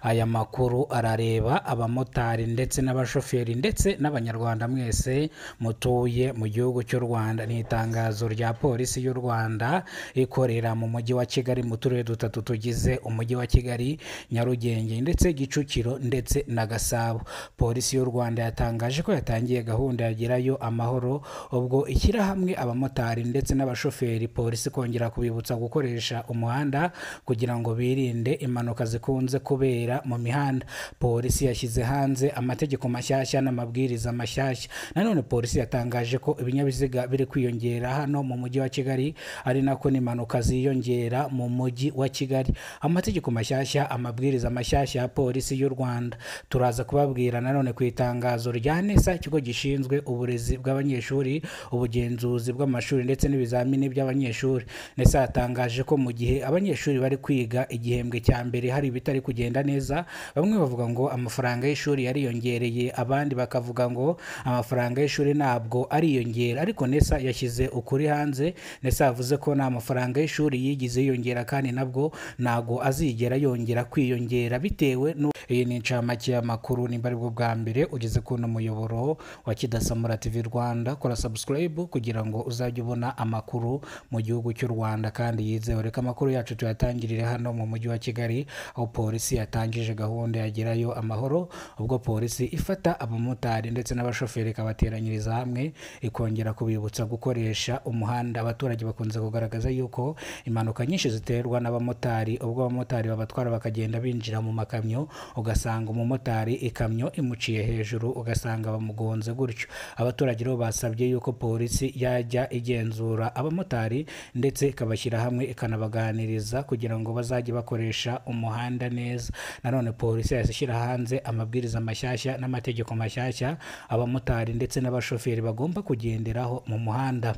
aya makuru arareba abamotari ndetse n'abashoferi ndetse n'abanyarwanda mwese mutuye mu gihugu cy'u Rwanda. Ni itangazo rya polisi y'u Rwanda ikorera mu mujyi wa Kigali mu turere dutatu tugize umujyi wa Kigali, Nyarugenge ndetse Kicukiro ndetse na Gasabo. Polisi y'u Rwanda yatangaje ko yatangiye gahunda ya Gerayo Amahoro, ubwo ishyira hamwe abamotari ndetse n'abashoferi, polisi kongera kubibutsa gukoresha umuhanda kugira ngo birinde impanuka zikunze kubera mu mihanda. Polisi yashyize hanze amategeko mashyashya n'amabwiriza mashyashya. Nanone polisi yatangaje ko ibinyabiziga biri kwiyongera hano mu mujyi wa Kigali, ari nako n'impanuka ziyongera mu mujyi wa Kigali. Amategeko mashyashya, amabwiriza mashyashya ya polisi y'u Rwanda turaza kubabwira nanone ku itangazo rya NESA, ikigo gishinzwe uburezi bw'abanyeshuri, ubugenzuzi bw'amashuri ndetse n'ibizamini by'abanyeshuri. NESA yatangaje ko mu gihe abanyeshuri bari kwiga igihembwe cya mbere hari ibitari kugenda neza, bamwe bavuga ngo amafaranga y'ishuri yariyongereye, abandi bakavuga ngo amafaranga y'ishuri ntabwo ariyongera. Ariko NESA yashyize ukuri hanze. NESA yavuze ko nta mafaranga y'ishuri yigize yiyongera kandi nabwo ntago azigera yongera kwiyongera bitewe iyi ni incamake y'amakuru. Nimba ari bwo bwa mbere ugeze kuno muyoboro wa Kidasamura TV Rwanda, kora subscribe kugira ngo uzajye ubona amakuru mu gihugu cy'u Rwanda kandi yizewe. Reka amakuru yacu tuyatangirire hano mu mujyi wa Kigali, aho polisi yatangije gahunda ya Gerayo Amahoro, ubwo polisi ifata abamotari ndetse n'abashoferi ikabateranyiriza hamwe, ikongera kubibutsa gukoresha umuhanda. Abaturage bakunze kugaragaza yuko impanuka nyinshi ziterwa n'abamotari, ubwo abamotari babatwara bakagenda binjira mu makamyo, ugasanga umumotari ikamyo imuciye hejuru, ugasanga bamugonze gutyo. Abaturage rero basabye yuko polisi yajya igenzura abamotari ndetse ikabashyira hamwe, ikanabaganiriza kugira ngo bazajye bakoresha umuhanda neza. Nanone polisi yashyira hanze amabwiriza mashyashya n'amategeko mashyashya abamotari ndetse n'abashoferi bagomba kugenderaho mu muhanda.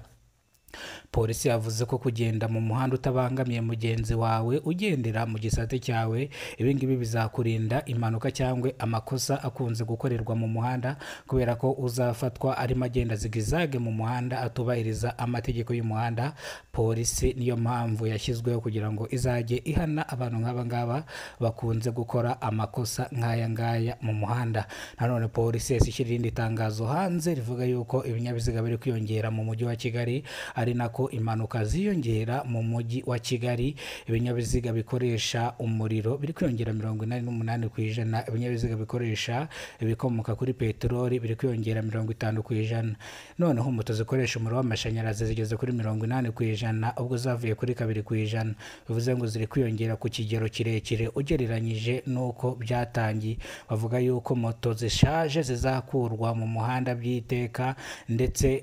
Polisi yavuze ko kugenda mu muhanda utabangamiye mugenzi wawe ugendera mu gisate cyawe, ibingibi bizakurinda impanuka cyangwa amakosa akunze gukorerwa mu muhanda, kubera ko uzafatwa arimo agenda zigizage mu muhanda atubahiriza amategeko y'umuhanda. Polisi niyo mpamvu yashyizweho kugira ngo izajye ihana abantu nk'aba ngaba bakunze gukora amakosa nk'aya ngaya mu muhanda. Nanone polisi yashyira irindi tangazo hanze rivuga yuko ibinyabiziga biri kwiyongera mu mujyi wa Kigali, ari nako impanuka ziyongera mu mujyi wa Kigali. Ibinyabiziga bikoresha umuriro biri kwiyongera 88%, ibinyabiziga bikoresha ibikomoka kuri peteroli biri kwiyongera 50%. Noneho moto zikoresha umuriro w'amashanyarazi zigeze kuri 80%, ubwo zavuye kuri 2%. Bivuze ngo ziri kwiyongera ku kigero kirekire ugereranyije nuko byatangiye. Bavuga yuko moto zishaje zizakurwa mu muhanda by'iteka, ndetse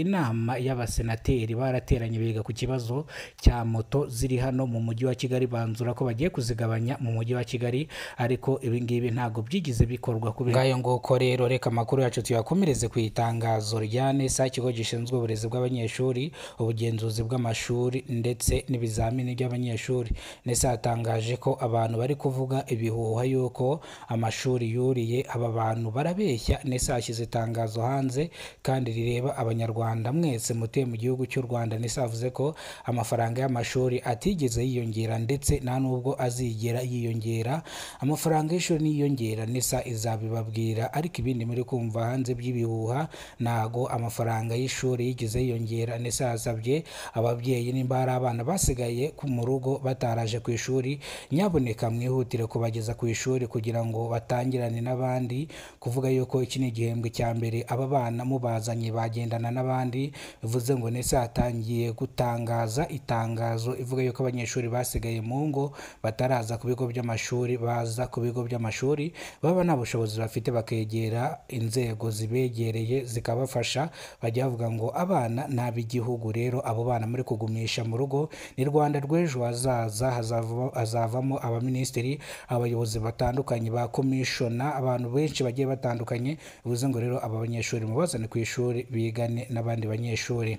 inama y'abasenateri barateranye biga ku kibazo cya moto ziri hano mu mujyi wa Kigali, banzura ko bagiye kuzigabanya mu mujyi wa Kigali, ariko ibingibi ntago byigize bikorwa. Ngayo ngoko rero, reka amakuru yacu tuyakomereze ku itangazo rya NESA, ikigo gishinzwe uburezi bw'abanyeshuri, ubugenzuzi bw'amashuri ndetse n'ibizamini by'abanyeshuri. NESA yatangaje ko abantu bari kuvuga ibihuha yuko amashuri yuriye, aba bantu barabeshya. NESA yashyize itangazo hanze kandi rireba abanyarwanda mwese mutuye mu gihugu cy'u Rwanda. NESA yavuze ko amafaranga y'amashuri atigeze yiyongera ndetse nta nubwo azigera yiyongera. Amafaranga y'ishuri niyongera NESA izabibabwira, ariko ibindi muri kumva hanze by'ibihuha ntago amafaranga y'ishuri yigeze yiyongera. NESA yasabye ababyeyi nimba hari abana basigaye mu rugo bataraje ku ishuri, nyaboneka mwihutire kubageza ku ishuri kugira ngo batangirane n'abandi. Kuvuga yuko iki ni igihembwe cya mbere, aba bana mubazanye bagendana n'abandi. Bivuze ngo NESA yatangiye gutangaza itangazo ivuga yuko abanyeshuri basigaye mu ngo bataraza ku bigo by'amashuri baza ku bigo by'amashuri, baba nta bushobozi bafite bakegera inzego zibegereye zikabafasha. Bajya bavuga ngo abana n'ab'igihugu. Rero abo bana muri kugumisha mu rugo, ni Rwanda rw'ejo hazaza, hazavamo abaminisitiri, abayobozi batandukanye, ba komishona, abantu benshi bagiye batandukanye. Bivuze ngo rero aba banyeshuri mubazane ku ishuri bigane n'abandi banyeshuri.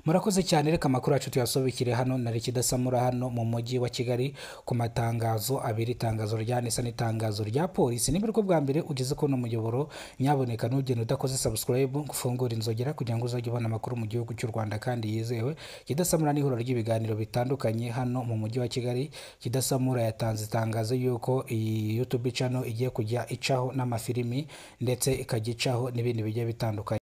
Murakoze cyane, reka amakuru yacu tuyasobekire hano nari Kidasamura hano mu mujyi wa Kigali ku matangazo abiri, itangazo rya NISA n'itangazo rya polisi. Niba ariko bwa mbere ugeze ko no muyoboro, nyaboneka ntugende udakoze subscribe, gufungura inzogera kugira ngo uzajye ubona amakuru mu gihugu cy'u Rwanda kandi yizewe. Kidasamura ni ihuriro ry'ibiganiro bitandukanye hano mu mujyi wa Kigali. Kidasamura yatanze itangazo yuko iyi YouTube channel igiye kujya icaho n'amafilimi ndetse ikajya icaho n'ibindi bigiye bitandukanye.